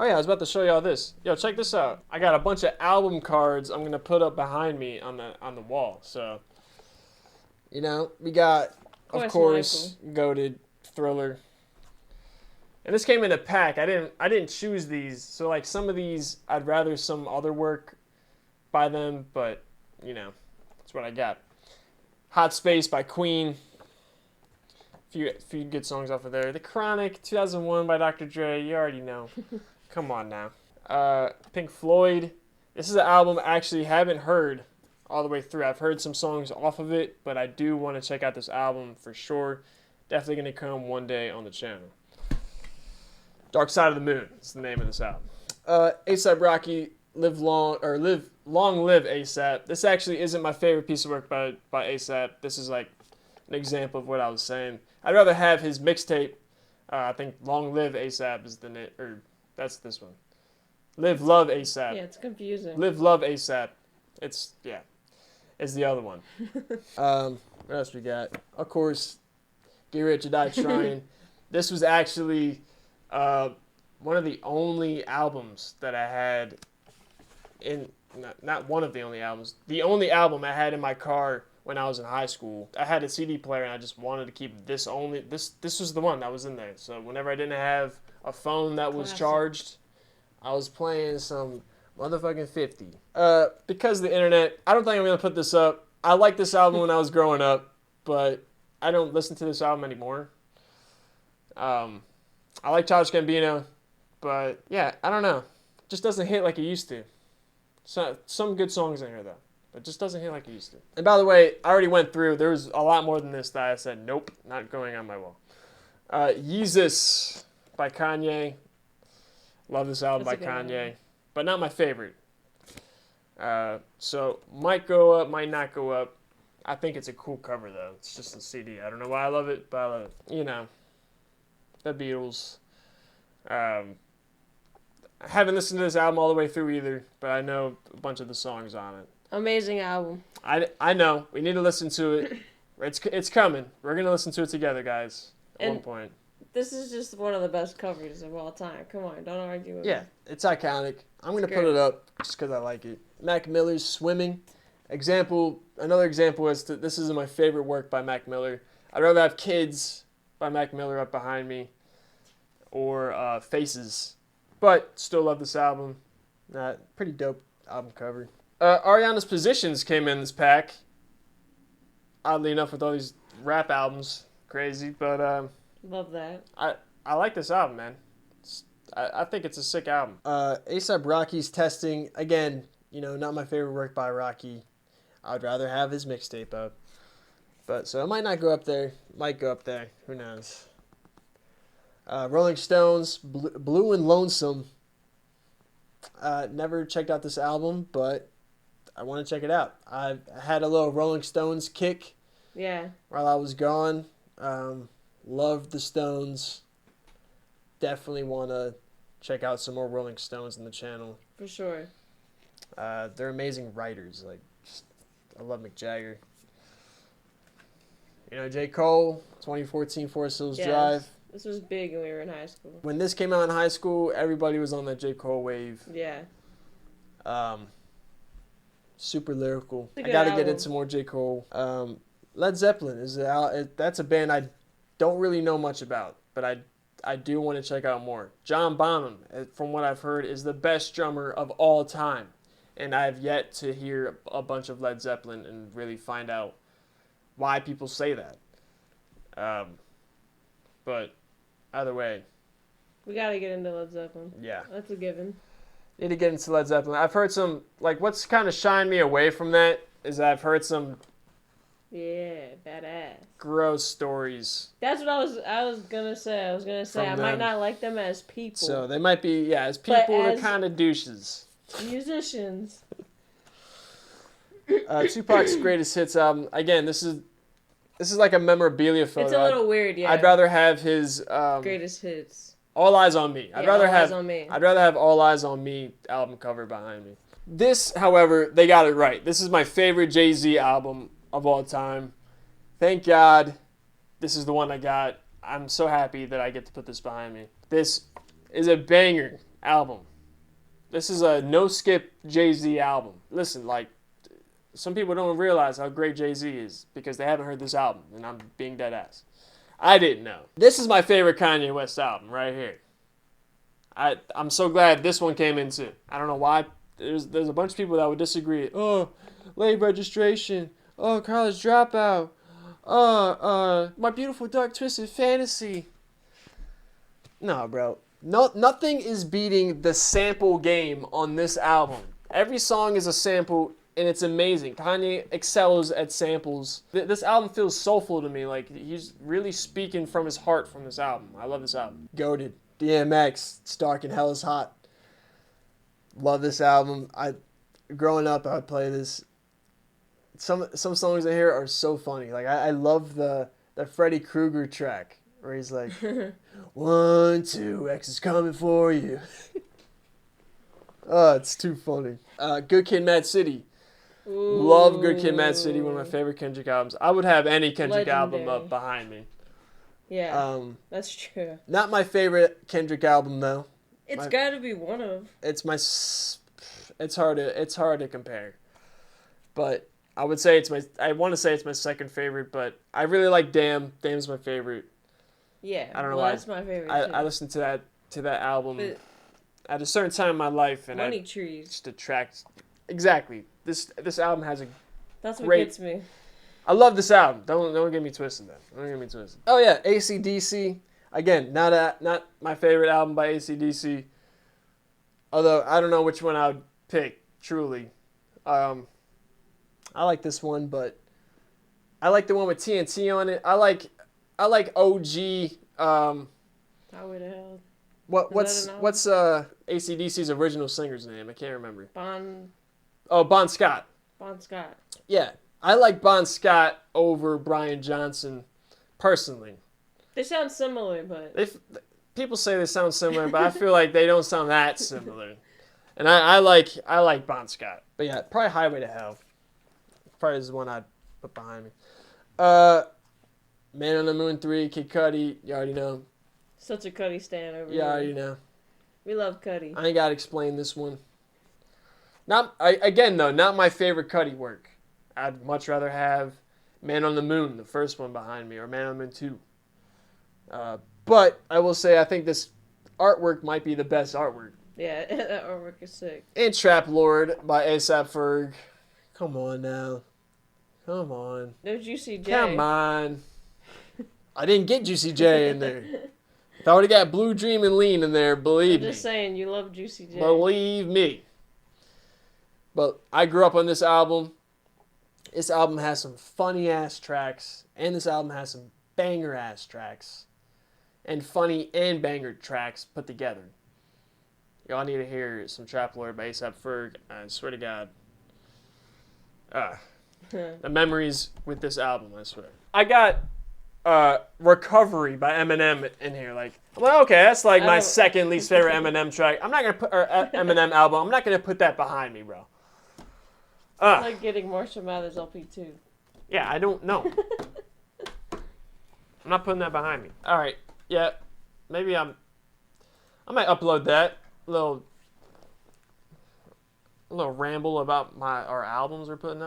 Oh yeah, I was about to show y'all this. Yo, check this out. I got a bunch of album cards I'm gonna put up behind me on the wall. So, we got, of course, Goated, Thriller. And this came in a pack. I didn't choose these. So like some of these I'd rather some other work by them, but that's what I got. Hot Space by Queen. Few good songs off of there. The Chronic, 2001 by Dr. Dre. You already know. Come on now. Pink Floyd. This is an album I actually haven't heard all the way through. I've heard some songs off of it, but I do want to check out this album for sure. Definitely going to come one day on the channel. Dark Side of the Moon is the name of this album. A$AP Rocky, Live Long Live A$AP. This actually isn't my favorite piece of work by A$AP. This is like an example of what I was saying. I'd rather have his mixtape. I think Long Live A$AP is the name, or that's this one. Live Love A$AP. Yeah, it's confusing. Live Love A$AP. It's the other one. What else we got? Of course, Get Rich or Die Trying. This was actually one of the only albums that I had not one of the only albums. The only album I had in my car when I was in high school. I had a CD player and I just wanted to keep this only. This was the one that was in there. So whenever I didn't have a phone that was charged, I was playing some motherfucking 50. Because of the internet, I don't think I'm going to put this up. I liked this album when I was growing up, but I don't listen to this album anymore. I like Childish Gambino, but yeah, I don't know. It just doesn't hit like it used to. So, some good songs in here, though. But it just doesn't hit like it used to. And by the way, I already went through. There was a lot more than this that I said, nope, not going on my wall. Yeezus by Kanye. Love this album by Kanye. But not my favorite. So, might go up, might not go up. I think it's a cool cover, though. It's just a CD. I don't know why I love it, but I love it. The Beatles. I haven't listened to this album all the way through either, but I know a bunch of the songs on it. Amazing album. I know. We need to listen to it. It's coming. We're going to listen to it together, guys, at one point. This is just one of the best covers of all time. Come on, don't argue with me. Yeah, it's iconic. I'm going to put it up just because I like it. Mac Miller's Swimming. Another example is that this isn't my favorite work by Mac Miller. I'd rather have Kids by Mac Miller up behind me or Faces. But still love this album. Pretty dope album cover. Ariana's Positions came in this pack. Oddly enough, with all these rap albums. Crazy, but love that. I like this album, man. I think it's a sick album. A$AP Rocky's Testing. Again, not my favorite work by Rocky. I'd rather have his mixtape up. But so it might not go up there. Might go up there. Who knows? Rolling Stones, Blue and Lonesome. Never checked out this album, but I want to check it out. I had a little Rolling Stones kick. Yeah. While I was gone. Loved the Stones. Definitely want to check out some more Rolling Stones in the channel. For sure. They're amazing writers. I love Mick Jagger. J. Cole, 2014 Forest Hills Drive. This was big when we were in high school. When this came out in high school, everybody was on that J. Cole wave. Yeah. Super lyrical. I got to get into more J. Cole. Led Zeppelin that's a band I don't really know much about, but I do want to check out more. John Bonham, from what I've heard, is the best drummer of all time, and I've yet to hear a bunch of Led Zeppelin and really find out why people say that. But either way, we gotta get into Led Zeppelin. Yeah, that's a given. Need to get into Led Zeppelin. I've heard some, what's kind of shined me away from that is I've heard some badass gross stories. That's what I was gonna say. I might not like them as people. So they might be, as people, they're kind of douches. Musicians. Tupac's Greatest Hits album. Again, this is like a memorabilia photo. It's a little weird, yeah. I'd rather have his Greatest Hits. All Eyes on Me. I'd rather have All Eyes on Me album cover behind me. This, however, they got it right. This is my favorite Jay-Z album of all time. Thank God this is the one I got. I'm so happy that I get to put this behind me. This is a banger. album. This is a no-skip Jay-Z album. Listen, like, some people don't realize how great Jay-Z is because they haven't heard this album, and I'm being dead ass. I didn't know. This is my favorite Kanye West album right here. I'm so glad this one came in too. I don't know why. There's a bunch of people that would disagree. Oh, late registration. Oh, college dropout. My beautiful dark twisted fantasy. No, bro. No, nothing is beating the sample game on this album. Every song is a sample, and it's amazing. Kanye excels at samples. This album feels soulful to me. Like, he's really speaking from his heart from this album. I love this album. Goated. DMX, It's Dark and Hell is Hot. Love this album. Growing up, I would play this. Some songs in here are so funny. Like, I love the Freddy Krueger track where he's like, 1, 2, X is coming for you. Oh, it's too funny. Good Kid, Mad City. Ooh. Love Good Kid, Mad City. One of my favorite Kendrick albums. I would have any Kendrick album up behind me. Yeah, that's true. Not my favorite Kendrick album though. It's got to be one of. It's hard to compare, but I would say I want to say it's my second favorite, but I really like Damn. Damn's my favorite. Yeah, I don't know why. That's my favorite. I listened to that album at a certain time in my life, and Money Trees. Just attracts exactly. This album has a. That's what gets me. I love this album. Don't get me twisted then. Don't get me twisted. Oh yeah, AC/DC. Again, not my favorite album by AC/DC. Although I don't know which one I would pick. Truly, I like this one, but I like the one with TNT on it. I like OG. Highway to Hell. What's AC/DC's original singer's name? I can't remember. Bon Scott. Bon Scott. Yeah. I like Bon Scott over Brian Johnson, personally. They sound similar, but... People say they sound similar, but I feel like they don't sound that similar. And I like Bon Scott. But yeah, probably Highway to Hell. Probably is the one I'd put behind me. Man on the Moon 3, Kid Cudi, you already know. Such a Cudi stan over here. You already know. We love Cudi. I ain't got to explain this one. Not my favorite Cudi work. I'd much rather have Man on the Moon, the first one behind me, or Man on the Moon 2. But I will say I think this artwork might be the best artwork. Yeah, that artwork is sick. And Trap Lord by A$AP Ferg. Come on now. Come on. No Juicy J. Come on. I didn't get Juicy J in there. If I would have got Blue Dream and Lean in there, believe me. I'm just saying, you love Juicy J. Believe me. But I grew up on this album. This album has some funny-ass tracks, and this album has some banger-ass tracks, and funny and banger tracks put together. Y'all need to hear some Trap Lord by A$AP Ferg. I swear to God. The memories with this album, I swear. I got Recovery by Eminem in here. I'm like, okay, that's like my second least favorite Eminem track. I'm not going to put, Eminem album, I'm not going to put that behind me, bro. I like getting Marshall Mathers LP too. Yeah, I don't know. I'm not putting that behind me. All right, yeah, maybe I might upload that little ramble about our albums we're putting up.